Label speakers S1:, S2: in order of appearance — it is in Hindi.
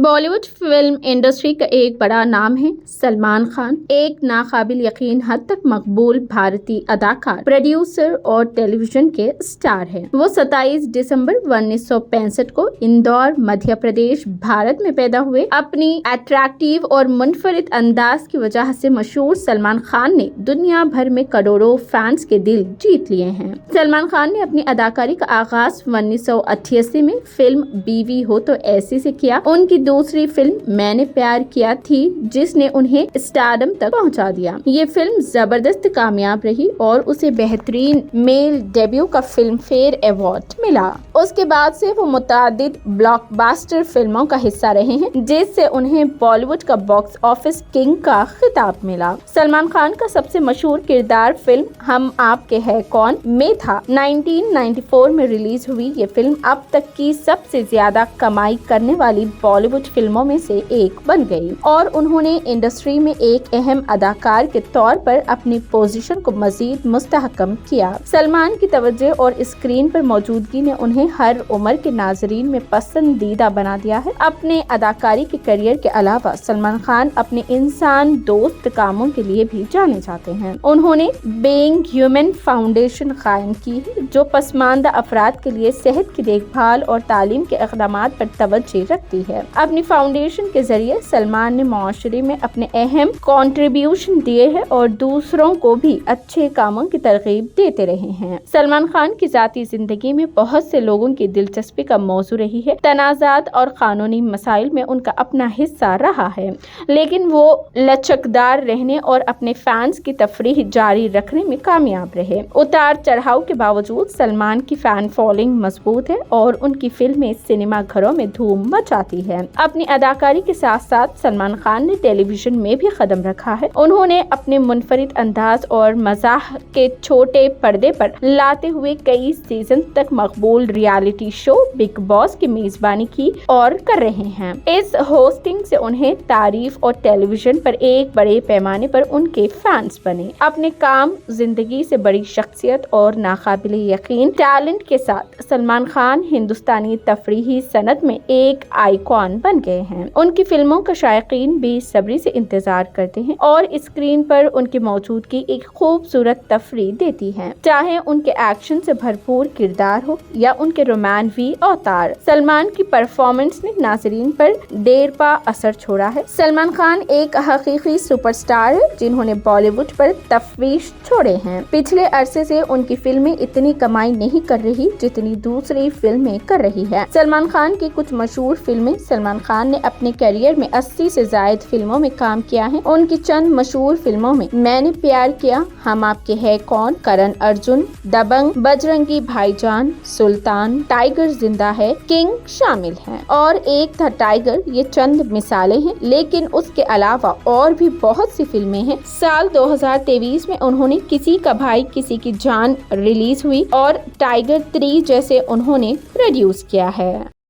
S1: बॉलीवुड फिल्म इंडस्ट्री का एक बड़ा नाम है सलमान खान। एक नाकाबिल यकीन हद तक मकबूल भारतीय अदाकार, प्रोड्यूसर और टेलीविजन के स्टार हैं। वो 27 दिसंबर 1965 को इंदौर, मध्य प्रदेश, भारत में पैदा हुए। अपनी अट्रैक्टिव और मुनफरिद अंदाज की वजह से मशहूर सलमान खान ने दुनिया भर में करोड़ों फैंस के दिल जीत लिए हैं। सलमान खान ने अपनी अदाकारी का आगाज 1988 में फिल्म बीवी हो तो ऐसी से किया। उनकी दूसरी फिल्म मैंने प्यार किया थी, जिसने उन्हें स्टारडम तक पहुंचा दिया। ये फिल्म जबरदस्त कामयाब रही और उसे बेहतरीन मेल डेब्यू का फिल्म फेयर अवार्ड मिला। उसके बाद से वो मुतादिद ब्लॉकबस्टर फिल्मों का हिस्सा रहे हैं, जिससे उन्हें बॉलीवुड का बॉक्स ऑफिस किंग का खिताब मिला। सलमान खान का सबसे मशहूर किरदार फिल्म हम आपके है कौन में था। 1994 में रिलीज हुई ये फिल्म अब तक की सबसे ज्यादा कमाई करने वाली बॉलीवुड फिल्मों में से एक बन गई और उन्होंने इंडस्ट्री में एक अहम अदाकार के तौर पर अपनी पोजीशन को मजीद मुस्तहकम किया। सलमान की तवज्जो और स्क्रीन पर मौजूदगी ने उन्हें हर उम्र के नाजरीन में पसंदीदा बना दिया है। अपने अदाकारी के करियर के अलावा सलमान खान अपने इंसान दोस्त कामों के लिए भी जाने जाते हैं। उन्होंने बीइंग ह्यूमन फाउंडेशन कायम की है, जो पसमानदा अफराद के लिए सेहत की देखभाल और तालीम के इक़दामात पर तवज्जो रखती है। अपनी फाउंडेशन के जरिए सलमान ने माशरे में अपने अहम कंट्रीब्यूशन दिए हैं और दूसरों को भी अच्छे कामों की तरगीब देते रहे हैं। सलमान खान की जाती जिंदगी में बहुत से लोगों की दिलचस्पी का मौजू रही है। तनाज़ात और कानूनी मसाइल में उनका अपना हिस्सा रहा है, लेकिन वो लचकदार रहने और अपने फैंस की तफरीह जारी रखने में कामयाब रहे। उतार चढ़ाव के बावजूद सलमान की फैन फॉलोइंग मजबूत है और उनकी फिल्में सिनेमा घरों में धूम मचाती है। अपनी अदाकारी के साथ साथ सलमान खान ने टेलीविजन में भी कदम रखा है। उन्होंने अपने मुनफरिद अंदाज और मजाक के छोटे पर्दे पर लाते हुए कई सीजन तक मकबूल रियलिटी शो बिग बॉस की मेजबानी की और कर रहे हैं। इस होस्टिंग से उन्हें तारीफ और टेलीविजन पर एक बड़े पैमाने पर उनके फैंस बने। अपने काम, जिंदगी से बड़ी शख्सियत और नाकाबिल यकीन टैलेंट के साथ सलमान खान हिंदुस्तानी तफरीही सनत में एक आइकॉन बन गए हैं। उनकी फिल्मों का शायकीन बेसब्री से इंतजार करते हैं और स्क्रीन पर उनकी मौजूदगी एक खूबसूरत तफरीह देती है, चाहे उनके एक्शन से भरपूर किरदार हो या उनके रोमांवी अवतार। सलमान की परफॉर्मेंस ने नाजरीन पर देर पा असर छोड़ा है। सलमान खान एक हकीकी सुपरस्टार है, जिन्होंने बॉलीवुड पर तफवीश छोड़े हैं। पिछले अरसे से उनकी फिल्में इतनी कमाई नहीं कर रही जितनी दूसरी फिल्में कर रही है। सलमान खान की कुछ मशहूर फिल्में। सलमान खान ने अपने करियर में 80 से जायद फिल्मों में काम किया है। उनकी चंद मशहूर फिल्मों में मैंने प्यार किया, हम आपके है कौन, करण अर्जुन, दबंग, बजरंगी भाईजान, सुल्तान, टाइगर जिंदा है, किंग शामिल हैं और एक था टाइगर। ये चंद मिसालें हैं, लेकिन उसके अलावा और भी बहुत सी फिल्में हैं। साल 2023 में उन्होंने किसी का भाई किसी की जान रिलीज हुई और टाइगर 3 जैसे उन्होंने प्रोड्यूस किया है।